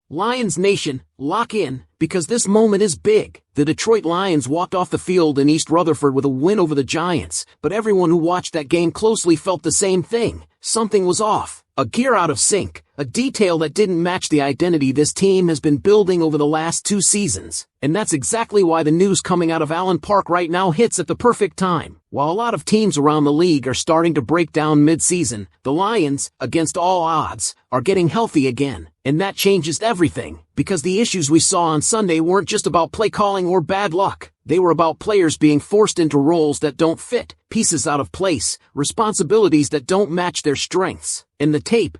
Lions Nation, lock in, because this moment is big. The Detroit Lions walked off the field in East Rutherford with a win over the Giants, but everyone who watched that game closely felt the same thing. Something was off. A gear out of sync, a detail that didn't match the identity this team has been building over the last 2 seasons. And that's exactly why the news coming out of Allen Park right now hits at the perfect time. While a lot of teams around the league are starting to break down mid-season, the Lions, against all odds, are getting healthy again. And that changes everything, because the issues we saw on Sunday weren't just about play calling or bad luck. They were about players being forced into roles that don't fit, pieces out of place, responsibilities that don't match their strengths. And the tape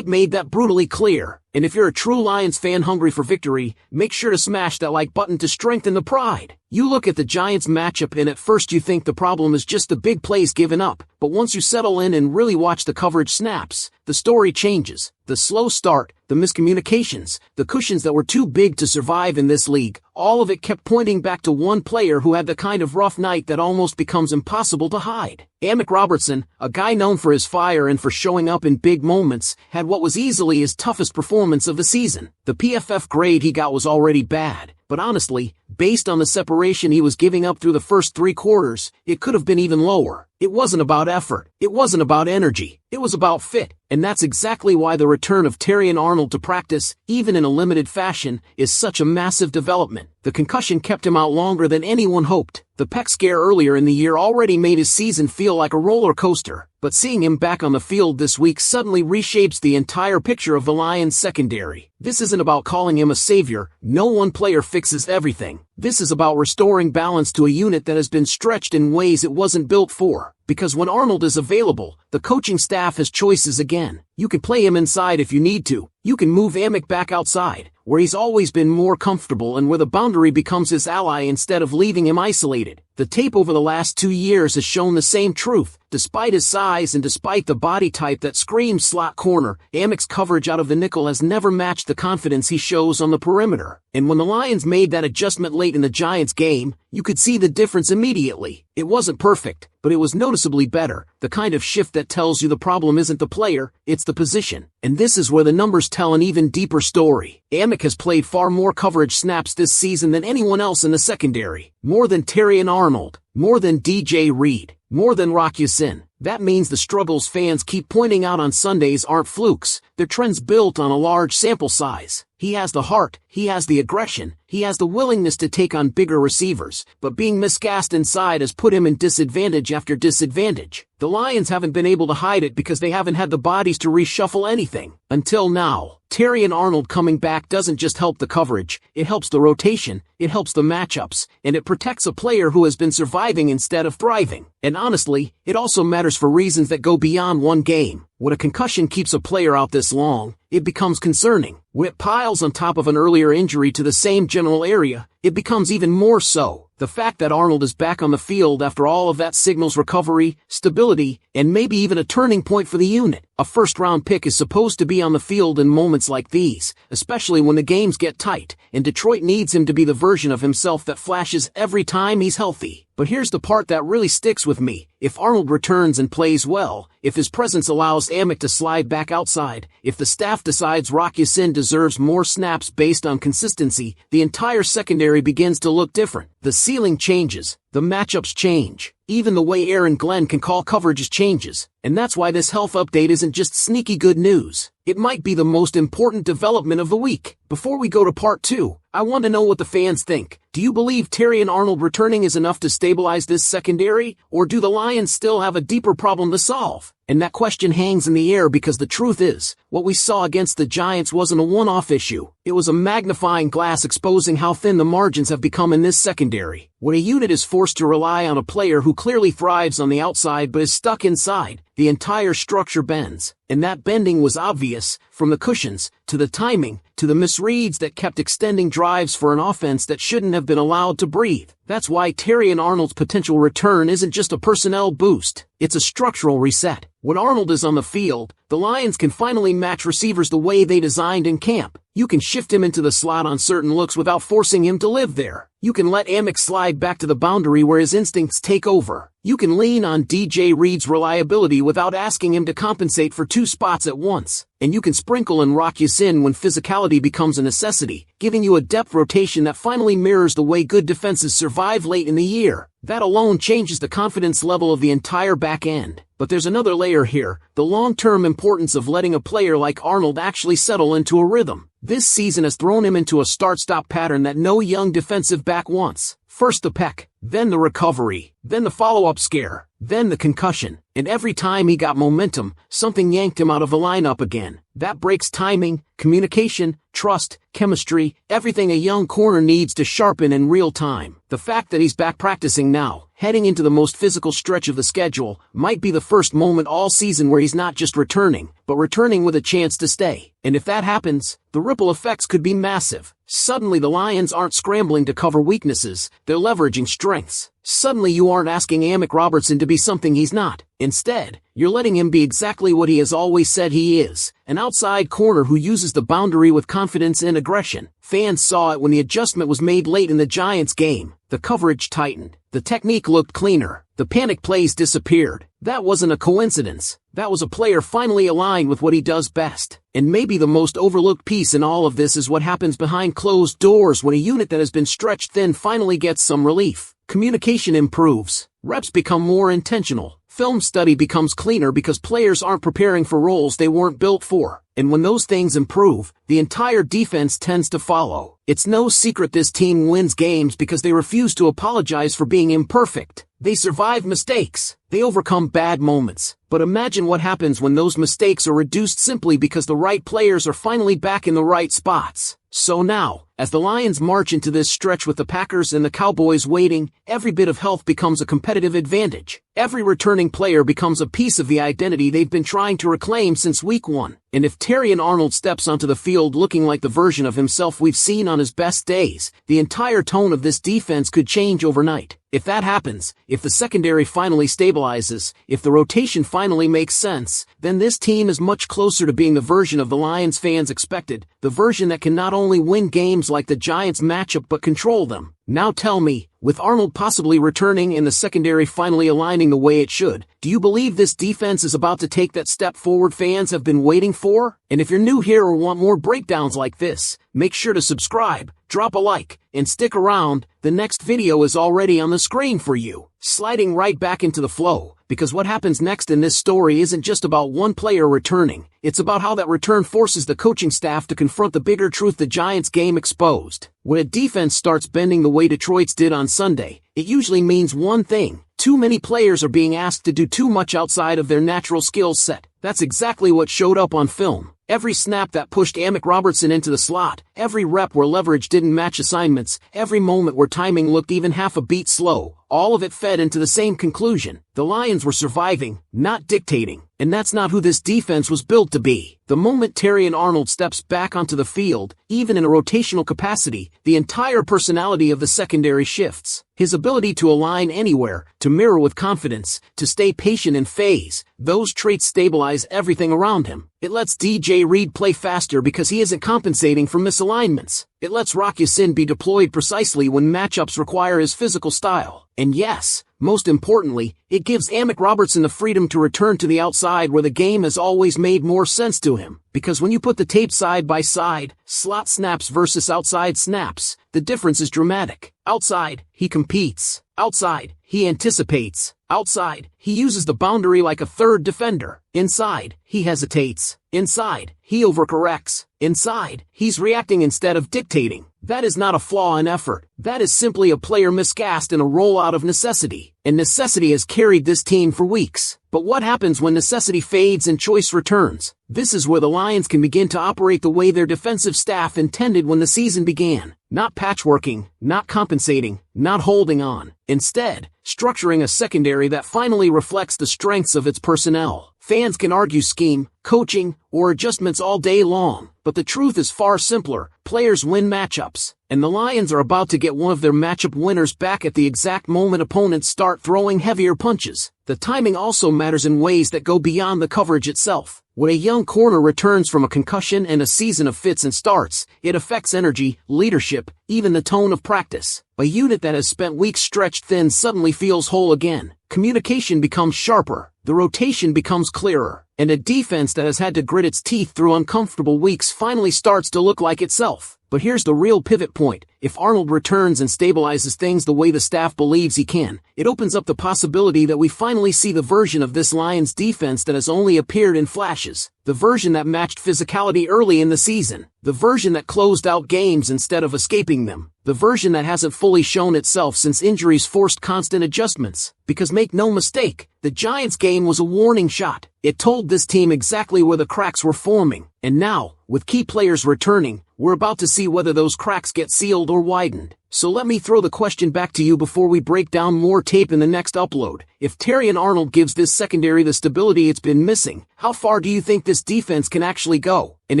made that brutally clear. And if you're a true Lions fan hungry for victory, make sure to smash that like button to strengthen the pride. You look at the Giants matchup and at first you think the problem is just the big plays given up, but once you settle in and really watch the coverage snaps, the story changes. The slow start, the miscommunications, the cushions that were too big to survive in this league, all of it kept pointing back to one player who had the kind of rough night that almost becomes impossible to hide. Amick Robertson, a guy known for his fire and for showing up in big moments, had what was easily his toughest performance of the season. The PFF grade he got was already bad, but honestly, based on the separation he was giving up through the first 3 quarters, it could have been even lower. It wasn't about effort. It wasn't about energy. It was about fit. And that's exactly why the return of Terrion Arnold to practice, even in a limited fashion, is such a massive development. The concussion kept him out longer than anyone hoped. The pec scare earlier in the year already made his season feel like a roller coaster, but seeing him back on the field this week suddenly reshapes the entire picture of the Lions secondary. This isn't about calling him a savior. No one player fixes everything. This is about restoring balance to a unit that has been stretched in ways it wasn't built for. Because when Arnold is available, the coaching staff has choices again. You can play him inside if you need to. You can move Amick back outside, where he's always been more comfortable and where the boundary becomes his ally instead of leaving him isolated. The tape over the last 2 years has shown the same truth. Despite his size and despite the body type that screams slot corner, Amick's coverage out of the nickel has never matched the confidence he shows on the perimeter. And when the Lions made that adjustment late in the Giants game, you could see the difference immediately. It wasn't perfect, but it was noticeably better. The kind of shift that tells you the problem isn't the player, it's the position. And this is where the numbers tell an even deeper story. Amick has played far more coverage snaps this season than anyone else in the secondary. More than Terrion Arnold. More than DJ Reed. More than Rock Ya-Sin. That means the struggles fans keep pointing out on Sundays aren't flukes. They're trends built on a large sample size. He has the heart, he has the aggression, he has the willingness to take on bigger receivers, but being miscast inside has put him in disadvantage after disadvantage. The Lions haven't been able to hide it because they haven't had the bodies to reshuffle anything. Until now. Terrion Arnold coming back doesn't just help the coverage, it helps the rotation, it helps the matchups, and it protects a player who has been surviving instead of thriving. And honestly, it also matters for reasons that go beyond one game. When a concussion keeps a player out this long, it becomes concerning. When it piles on top of an earlier injury to the same general area, it becomes even more so. The fact that Arnold is back on the field after all of that signals recovery, stability, and maybe even a turning point for the unit. A first-round pick is supposed to be on the field in moments like these, especially when the games get tight, and Detroit needs him to be the version of himself that flashes every time he's healthy. But here's the part that really sticks with me. If Arnold returns and plays well, if his presence allows Amick to slide back outside, if the staff decides Rock Ya-Sin deserves more snaps based on consistency, the entire secondary begins to look different. The ceiling changes. The matchups change. Even the way Aaron Glenn can call coverages changes. And that's why this health update isn't just sneaky good news. It might be the most important development of the week. Before we go to part 2, I want to know what the fans think. Do you believe Terrion Arnold returning is enough to stabilize this secondary, or do the Lions still have a deeper problem to solve? And that question hangs in the air because the truth is, what we saw against the Giants wasn't a one-off issue. It was a magnifying glass exposing how thin the margins have become in this secondary. When a unit is forced to rely on a player who clearly thrives on the outside but is stuck inside, the entire structure bends. And that bending was obvious, from the cushions, to the timing, to the misreads that kept extending drives for an offense that shouldn't have been allowed to breathe. That's why Terrion Arnold's potential return isn't just a personnel boost, it's a structural reset. When Arnold is on the field, the Lions can finally match receivers the way they designed in camp. You can shift him into the slot on certain looks without forcing him to live there. You can let Amick slide back to the boundary where his instincts take over. You can lean on DJ Reed's reliability without asking him to compensate for 2 spots at once. And you can sprinkle and rock Ya-Sin when physicality becomes a necessity, giving you a depth rotation that finally mirrors the way good defenses survive late in the year. That alone changes the confidence level of the entire back end. But there's another layer here, the long-term importance of letting a player like Arnold actually settle into a rhythm. This season has thrown him into a start-stop pattern that no young defensive back wants. First the peck, then the recovery, then the follow-up scare, then the concussion. And every time he got momentum, something yanked him out of the lineup again. That breaks timing, communication, trust, chemistry, everything a young corner needs to sharpen in real time. The fact that he's back practicing now, heading into the most physical stretch of the schedule, might be the first moment all season where he's not just returning, but returning with a chance to stay. And if that happens, the ripple effects could be massive. Suddenly the Lions aren't scrambling to cover weaknesses, they're leveraging strengths. Suddenly you aren't asking Amick Robertson to be something he's not. Instead, you're letting him be exactly what he has always said he is, an outside corner who uses the boundary with confidence and aggression. Fans saw it when the adjustment was made late in the Giants game. The coverage tightened. The technique looked cleaner. The panic plays disappeared. That wasn't a coincidence. That was a player finally aligned with what he does best. And maybe the most overlooked piece in all of this is what happens behind closed doors when a unit that has been stretched thin finally gets some relief. Communication improves. Reps become more intentional. Film study becomes cleaner because players aren't preparing for roles they weren't built for. And when those things improve, the entire defense tends to follow. It's no secret this team wins games because they refuse to apologize for being imperfect. They survive mistakes. They overcome bad moments. But imagine what happens when those mistakes are reduced simply because the right players are finally back in the right spots. So now, as the Lions march into this stretch with the Packers and the Cowboys waiting, every bit of health becomes a competitive advantage. Every returning player becomes a piece of the identity they've been trying to reclaim since week 1. And if Terrion Arnold steps onto the field looking like the version of himself we've seen on his best days, the entire tone of this defense could change overnight. If that happens, if the secondary finally stabilizes, if the rotation finally makes sense, then this team is much closer to being the version of the Lions fans expected, the version that can not only win games like the Giants matchup but control them. Now tell me, with Arnold possibly returning and the secondary finally aligning the way it should, do you believe this defense is about to take that step forward fans have been waiting for? And if you're new here or want more breakdowns like this, make sure to subscribe, drop a like, and stick around. The next video is already on the screen for you. Sliding right back into the flow, because what happens next in this story isn't just about one player returning, it's about how that return forces the coaching staff to confront the bigger truth the Giants game exposed. When a defense starts bending the way Detroit's did on Sunday, it usually means one thing: too many players are being asked to do too much outside of their natural skill set. That's exactly what showed up on film. Every snap that pushed Amick Robertson into the slot, every rep where leverage didn't match assignments, every moment where timing looked even half a beat slow, all of it fed into the same conclusion. The Lions were surviving, not dictating. And that's not who this defense was built to be. The moment Terrion Arnold steps back onto the field, even in a rotational capacity, the entire personality of the secondary shifts. His ability to align anywhere, to mirror with confidence, to stay patient in phase, those traits stabilize everything around him. It lets DJ Reed play faster because he isn't compensating for misalignments. It lets Rock Ya-Sin be deployed precisely when matchups require his physical style. And yes, most importantly, it gives Amick Robertson the freedom to return to the outside where the game has always made more sense to him. Because when you put the tape side by side, slot snaps versus outside snaps, the difference is dramatic. Outside, he competes. Outside, he anticipates. Outside, he uses the boundary like a third defender. Inside, he hesitates. Inside, he overcorrects. Inside, he's reacting instead of dictating. That is not a flaw in effort. That is simply a player miscast in a role out of necessity. And necessity has carried this team for weeks. But what happens when necessity fades and choice returns? This is where the Lions can begin to operate the way their defensive staff intended when the season began. Not patchworking, not compensating, not holding on. Instead, structuring a secondary that finally reflects the strengths of its personnel. Fans can argue scheme, coaching, or adjustments all day long, but the truth is far simpler. Players win matchups, and the Lions are about to get one of their matchup winners back at the exact moment opponents start throwing heavier punches. The timing also matters in ways that go beyond the coverage itself. When a young corner returns from a concussion and a season of fits and starts, it affects energy, leadership, even the tone of practice. A unit that has spent weeks stretched thin suddenly feels whole again. Communication becomes sharper, the rotation becomes clearer, and a defense that has had to grit its teeth through uncomfortable weeks finally starts to look like itself. But here's the real pivot point. If Arnold returns and stabilizes things the way the staff believes he can, it opens up the possibility that we finally see the version of this Lions defense that has only appeared in flashes. The version that matched physicality early in the season. The version that closed out games instead of escaping them. The version that hasn't fully shown itself since injuries forced constant adjustments. Because make no mistake, the Giants game was a warning shot. It told this team exactly where the cracks were forming. And now, with key players returning, we're about to see whether those cracks get sealed or widened. So let me throw the question back to you before we break down more tape in the next upload. If Terrion Arnold gives this secondary the stability it's been missing, how far do you think this defense can actually go? And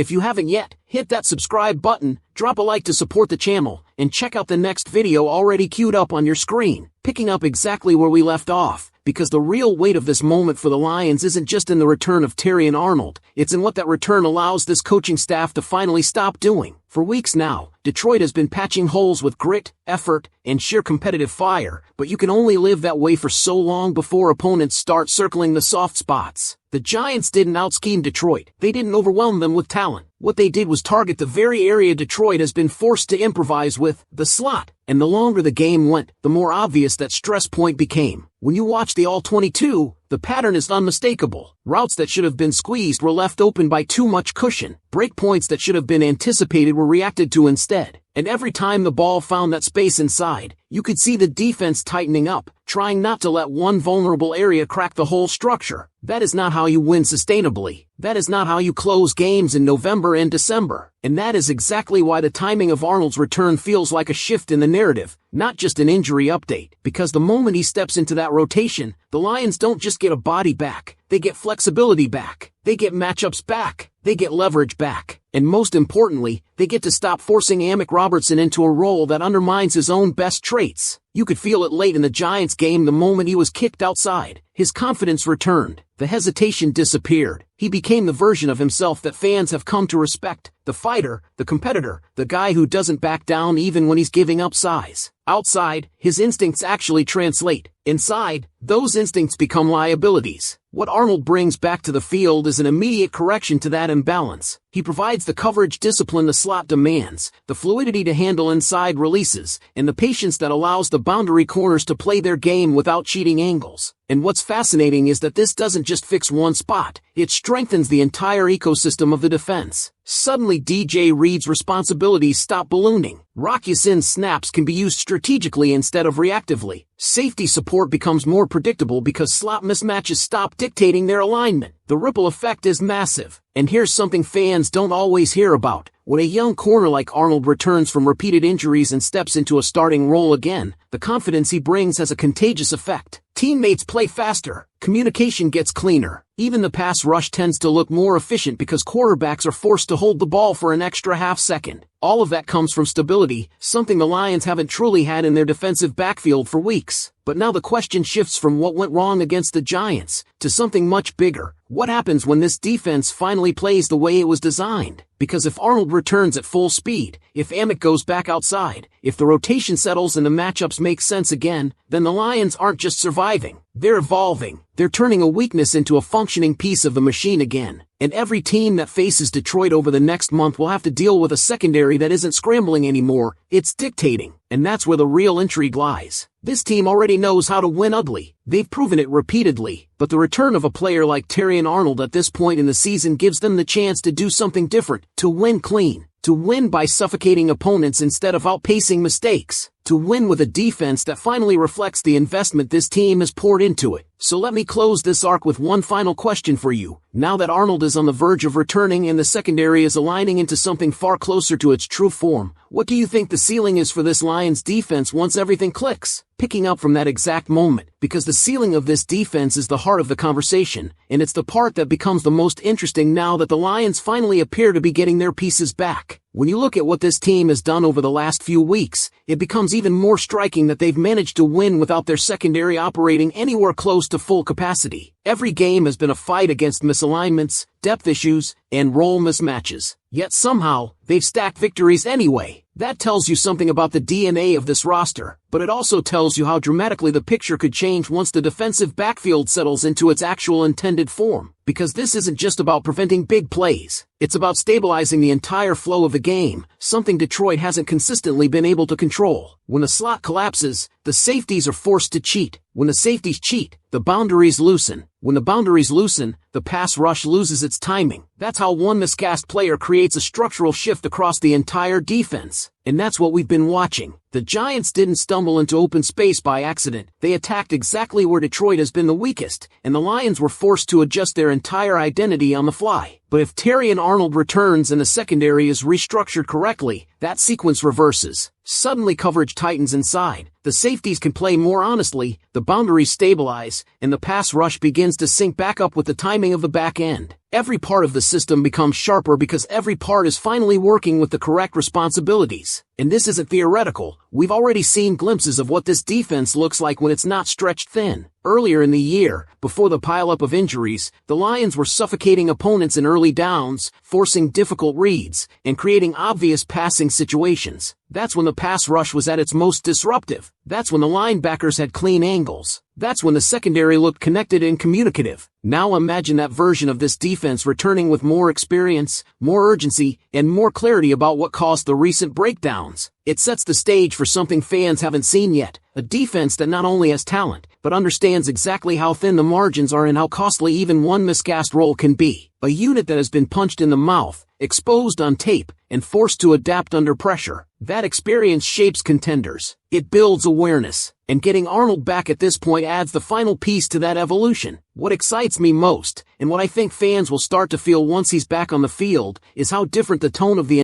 if you haven't yet, hit that subscribe button, drop a like to support the channel, and check out the next video already queued up on your screen, picking up exactly where we left off. Because the real weight of this moment for the Lions isn't just in the return of Terrion Arnold, it's in what that return allows this coaching staff to finally stop doing. For weeks now, Detroit has been patching holes with grit, effort, and sheer competitive fire, but you can only live that way for so long before opponents start circling the soft spots. The Giants didn't out-scheme Detroit. They didn't overwhelm them with talent. What they did was target the very area Detroit has been forced to improvise with, the slot. And the longer the game went, the more obvious that stress point became. When you watch the All-22, the pattern is unmistakable. Routes that should have been squeezed were left open by too much cushion. Break points that should have been anticipated were reacted to instead. And every time the ball found that space inside, you could see the defense tightening up, trying not to let one vulnerable area crack the whole structure. That is not how you win sustainably. That is not how you close games in November and December. And that is exactly why the timing of Arnold's return feels like a shift in the narrative, not just an injury update. Because the moment he steps into that rotation, the Lions don't just get a body back, they get flexibility back, they get matchups back, they get leverage back. And most importantly, they get to stop forcing Amick Robertson into a role that undermines his own best traits. You could feel it late in the Giants game the moment he was kicked outside. His confidence returned. The hesitation disappeared. He became the version of himself that fans have come to respect. The fighter, the competitor, the guy who doesn't back down even when he's giving up size. Outside, his instincts actually translate. Inside, those instincts become liabilities. What Arnold brings back to the field is an immediate correction to that imbalance. He provides the coverage discipline the slot demands, the fluidity to handle inside releases, and the patience that allows the boundary corners to play their game without cheating angles. And what's fascinating is that this doesn't just fix one spot, it strengthens the entire ecosystem of the defense. Suddenly DJ Reed's responsibilities stop ballooning. Rock Ya-Sin's snaps can be used strategically instead of reactively. Safety support becomes more predictable because slot mismatches stop dictating their alignment. The ripple effect is massive. And here's something fans don't always hear about. When a young corner like Arnold returns from repeated injuries and steps into a starting role again, the confidence he brings has a contagious effect. Teammates play faster. Communication gets cleaner. Even the pass rush tends to look more efficient because quarterbacks are forced to hold the ball for an extra half second. All of that comes from stability, something the Lions haven't truly had in their defensive backfield for weeks. But now the question shifts from what went wrong against the Giants to something much bigger. What happens when this defense finally plays the way it was designed? Because if Arnold returns at full speed, if Amick goes back outside, if the rotation settles and the matchups make sense again, then the Lions aren't just surviving, they're evolving. They're turning a weakness into a functioning piece of the machine again. And every team that faces Detroit over the next month will have to deal with a secondary that isn't scrambling anymore, it's dictating. And that's where the real intrigue lies. This team already knows how to win ugly. They've proven it repeatedly. But the return of a player like Terrion Arnold at this point in the season gives them the chance to do something different, to win clean, to win by suffocating opponents instead of outpacing mistakes, to win with a defense that finally reflects the investment this team has poured into it. So let me close this arc with one final question for you. Now that Arnold is on the verge of returning and the secondary is aligning into something far closer to its true form, what do you think the ceiling is for this Lions defense once everything clicks? Picking up from that exact moment, because the ceiling of this defense is the heart of the conversation, and it's the part that becomes the most interesting now that the Lions finally appear to be getting their pieces back. When you look at what this team has done over the last few weeks, it becomes even more striking that they've managed to win without their secondary operating anywhere close to full capacity. Every game has been a fight against misalignments, depth issues, and role mismatches. Yet somehow, they've stacked victories anyway. That tells you something about the DNA of this roster, but it also tells you how dramatically the picture could change once the defensive backfield settles into its actual intended form. Because this isn't just about preventing big plays. It's about stabilizing the entire flow of the game, something Detroit hasn't consistently been able to control. When the slot collapses, the safeties are forced to cheat. When the safeties cheat, the boundaries loosen. When the boundaries loosen, the pass rush loses its timing. That's how one miscast player creates a structural shift across the entire defense. And that's what we've been watching. The Giants didn't stumble into open space by accident. They attacked exactly where Detroit has been the weakest, and the Lions were forced to adjust their entire identity on the fly. But if Terry and Arnold returns and the secondary is restructured correctly, that sequence reverses. Suddenly coverage tightens inside, the safeties can play more honestly, the boundaries stabilize, and the pass rush begins to sync back up with the timing of the back end. Every part of the system becomes sharper because every part is finally working with the correct responsibilities. And this isn't theoretical. We've already seen glimpses of what this defense looks like when it's not stretched thin. Earlier in the year, before the pileup of injuries, the Lions were suffocating opponents in early downs, forcing difficult reads, and creating obvious passing situations. That's when the pass rush was at its most disruptive. That's when the linebackers had clean angles. That's when the secondary looked connected and communicative. Now imagine that version of this defense returning with more experience, more urgency, and more clarity about what caused the recent breakdowns. It sets the stage for something fans haven't seen yet, a defense that not only has talent, but understands exactly how thin the margins are and how costly even one miscast roll can be. A unit that has been punched in the mouth, exposed on tape, and forced to adapt under pressure. That experience shapes contenders. It builds awareness. And getting Arnold back at this point adds the final piece to that evolution. What excites me most, and what I think fans will start to feel once he's back on the field, is how different the tone of the